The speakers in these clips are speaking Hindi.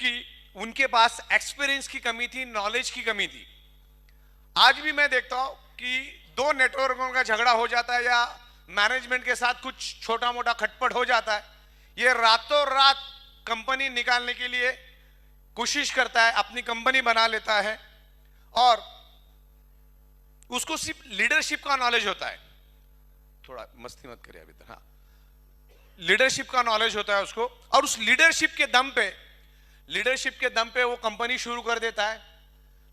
क्योंकि उनके पास एक्सपीरियंस की कमी थी, नॉलेज की कमी थी। आज भी मैं देखता हूं कि दो नेटवर्कों का झगड़ा हो जाता है या मैनेजमेंट के साथ कुछ छोटा मोटा खटपट हो जाता है, ये रातों रात कंपनी निकालने के लिए कोशिश करता है, अपनी कंपनी बना लेता है और उसको सिर्फ लीडरशिप का नॉलेज होता है। थोड़ा मस्ती मत करिए अभी तक। हाँ, लीडरशिप का नॉलेज होता है उसको, और उस लीडरशिप के दम पे वो कंपनी शुरू कर देता है।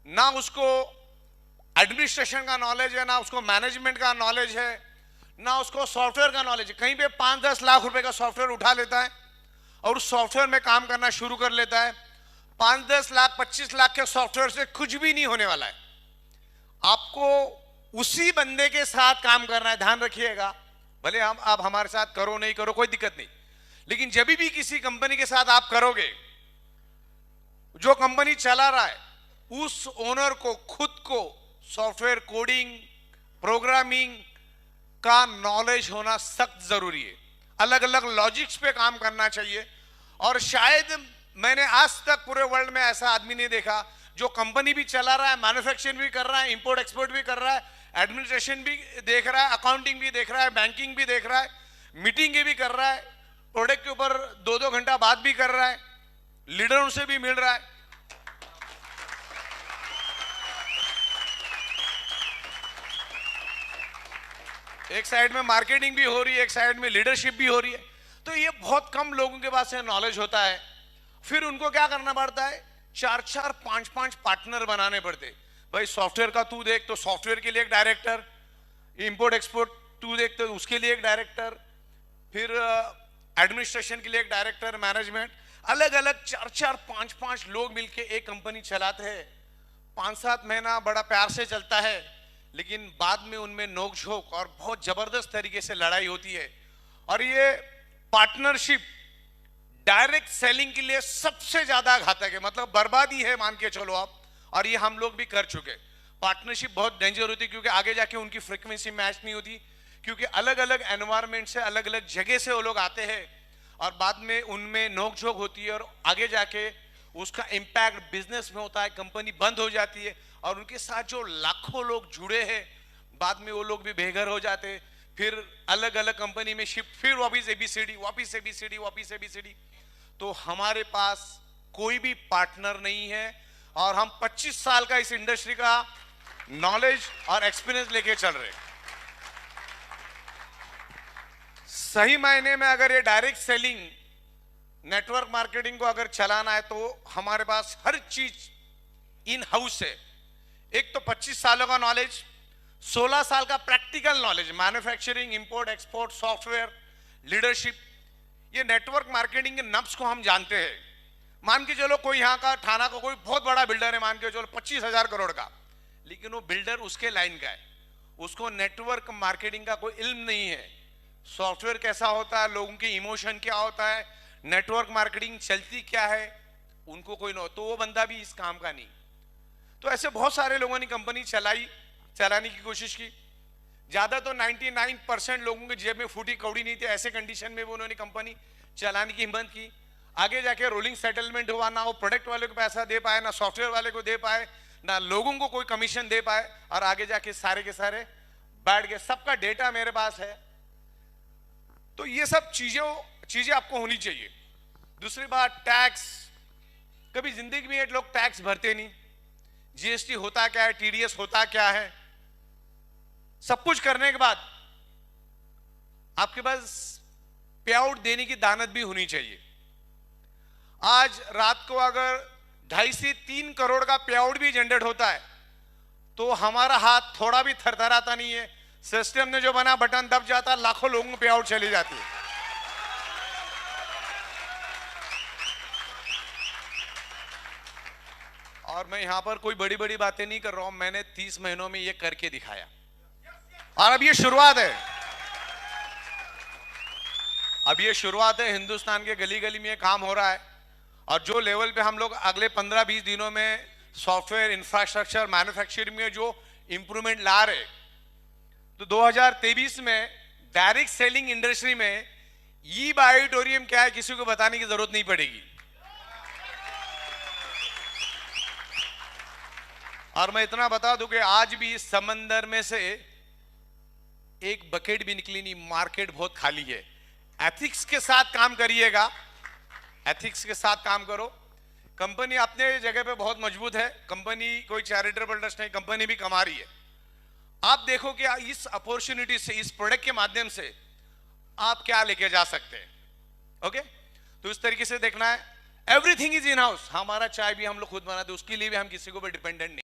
ना उसको एडमिनिस्ट्रेशन का नॉलेज है, ना उसको मैनेजमेंट का नॉलेज है, ना उसको सॉफ्टवेयर का नॉलेज है। कहीं पे 5-10 लाख रुपए का सॉफ्टवेयर उठा लेता है और उस सॉफ्टवेयर में काम करना शुरू कर लेता है। 5-10 लाख 25 लाख के सॉफ्टवेयर से कुछ भी नहीं होने वाला है। आपको उसी बंदे के साथ काम करना है, ध्यान रखिएगा। भले आप हमारे साथ करो नहीं करो कोई दिक्कत नहीं, लेकिन जब भी किसी कंपनी के साथ आप करोगे, जो कंपनी चला रहा है उस ओनर को खुद को सॉफ्टवेयर कोडिंग, प्रोग्रामिंग का नॉलेज होना सख्त जरूरी है। अलग अलग लॉजिक्स पे काम करना चाहिए। और शायद मैंने आज तक पूरे वर्ल्ड में ऐसा आदमी नहीं देखा जो कंपनी भी चला रहा है, मैन्युफैक्चरिंग भी कर रहा है, इंपोर्ट एक्सपोर्ट भी कर रहा है, एडमिनिस्ट्रेशन भी देख रहा है, अकाउंटिंग भी देख रहा है, बैंकिंग भी देख रहा है, मीटिंग भी कर रहा है, प्रोडक्ट के ऊपर 2-2 घंटा बात भी कर रहा है, लीडरों से भी मिल रहा है। एक साइड में मार्केटिंग भी हो रही है, एक साइड में लीडरशिप भी हो रही है। तो ये बहुत कम लोगों के पास नॉलेज होता है। फिर उनको क्या करना पड़ता है, 4-4, 5-5 पार्टनर बनाने पड़ते। भाई सॉफ्टवेयर का तू देख तो सॉफ्टवेयर के लिए एक डायरेक्टर, इंपोर्ट एक्सपोर्ट तू देख तो उसके लिए एक डायरेक्टर, फिर एडमिनिस्ट्रेशन के लिए एक डायरेक्टर, मैनेजमेंट, अलग अलग 4-4, 5-5 लोग मिलके एक कंपनी चलाते हैं। 5-7 महीना बड़ा प्यार से चलता है, लेकिन बाद में उनमें नोकझोंक और बहुत जबरदस्त तरीके से लड़ाई होती है। और ये पार्टनरशिप डायरेक्ट सेलिंग के लिए सबसे ज्यादा घातक है, मतलब बर्बादी है मान के चलो आप। और ये हम लोग भी कर चुके। पार्टनरशिप बहुत डेंजर होती है क्योंकि आगे जाके उनकी फ्रीक्वेंसी मैच नहीं होती, क्योंकि अलग अलग एनवायरमेंट से, अलग अलग जगह से वो लोग आते हैं और बाद में उनमें नोकझोंक होती है और आगे जाके उसका इंपैक्ट बिजनेस में होता है, कंपनी बंद हो जाती है और उनके साथ जो लाखों लोग जुड़े हैं बाद में वो लोग भी बेघर हो जाते, फिर अलग अलग कंपनी में शिफ्ट, फिर वापिस एबीसीडी, वापिस एबीसीडी, वापिस एबीसीडी। तो हमारे पास कोई भी पार्टनर नहीं है और हम 25 साल का इस इंडस्ट्री का नॉलेज और एक्सपीरियंस लेके चल रहे। सही मायने में अगर ये डायरेक्ट सेलिंग, नेटवर्क मार्केटिंग को अगर चलाना है तो हमारे पास हर चीज इन हाउस है। एक तो 25 सालों का नॉलेज, 16 साल का practical knowledge, manufacturing, import export, software, leadership. ये नेटवर्क मार्केटिंग के नब्स को हम जानते हैं। मान के चलो कोई यहाँ का थाना का कोई बहुत बड़ा बिल्डर है, मान के चलो 25,000 करोड़ का, लेकिन वो बिल्डर उसके लाइन का है, उसको नेटवर्क मार्केटिंग का कोई इल्म नहीं है। सॉफ्टवेयर कैसा होता है, लोगों की इमोशन क्या होता है, नेटवर्क मार्केटिंग चलती क्या है, उनको कोई न हो, तो वो बंदा भी इस काम का नहीं। तो ऐसे बहुत सारे लोगों ने कंपनी चलाने की कोशिश की। ज्यादा तो 99% लोगों के जेब में फूटी कौड़ी नहीं थी, ऐसे कंडीशन में वो उन्होंने कंपनी चलाने की हिम्मत की। आगे जाके रोलिंग सेटलमेंट हुआ, ना वो प्रोडक्ट वाले को पैसा दे पाए, ना सॉफ्टवेयर वाले को दे पाए, ना लोगों को कोई कमीशन दे पाए, और आगे जाके सारे के सारे बैठ गए। सबका डेटा मेरे पास है। तो ये सब चीजें आपको होनी चाहिए। दूसरी बात, टैक्स, कभी जिंदगी में ये लोग टैक्स भरते नहीं। जीएसटी होता क्या है, टीडीएस होता क्या है, सब कुछ करने के बाद आपके पास पे आउट देने की दानत भी होनी चाहिए। आज रात को अगर 2.5 से 3 करोड़ का पे आउट भी जनरेट होता है तो हमारा हाथ थोड़ा भी थरथराता नहीं है। सिस्टम ने जो बना, बटन दब जाता, लाखों लोगों को पे आउट चली जाती है। और मैं यहां पर कोई बड़ी बड़ी बातें नहीं कर रहा हूं, मैंने 30 महीनों में ये करके दिखाया और अब ये शुरुआत है। अब ये शुरुआत है, हिंदुस्तान के गली गली में ये काम हो रहा है। और जो लेवल पे हम लोग अगले 15-20 दिनों में सॉफ्टवेयर, इंफ्रास्ट्रक्चर, मैन्युफैक्चरिंग में जो इंप्रूवमेंट ला रहे, तो 2023 में डायरेक्ट सेलिंग इंडस्ट्री में ई बायोटोरियम क्या है किसी को बताने की जरूरत नहीं पड़ेगी। और मैं इतना बता दूं कि आज भी इस समंदर में से एक बकेट भी निकली नहीं, मार्केट बहुत खाली है। एथिक्स के साथ काम करिएगा, एथिक्स के साथ काम करो। कंपनी अपने जगह पे बहुत मजबूत है, कंपनी कोई चैरिटेबल ट्रस्ट नहीं, कंपनी भी कमा रही है। आप देखो कि इस अपॉर्चुनिटी से, इस प्रोडक्ट के माध्यम से आप क्या लेके जा सकते हैं। ओके, तो इस तरीके से देखना है। Everything is in house. हमारा चाय भी हम लोग खुद बनाते हैं, उसके लिए भी हम किसी को भी डिपेंडेंट नहीं।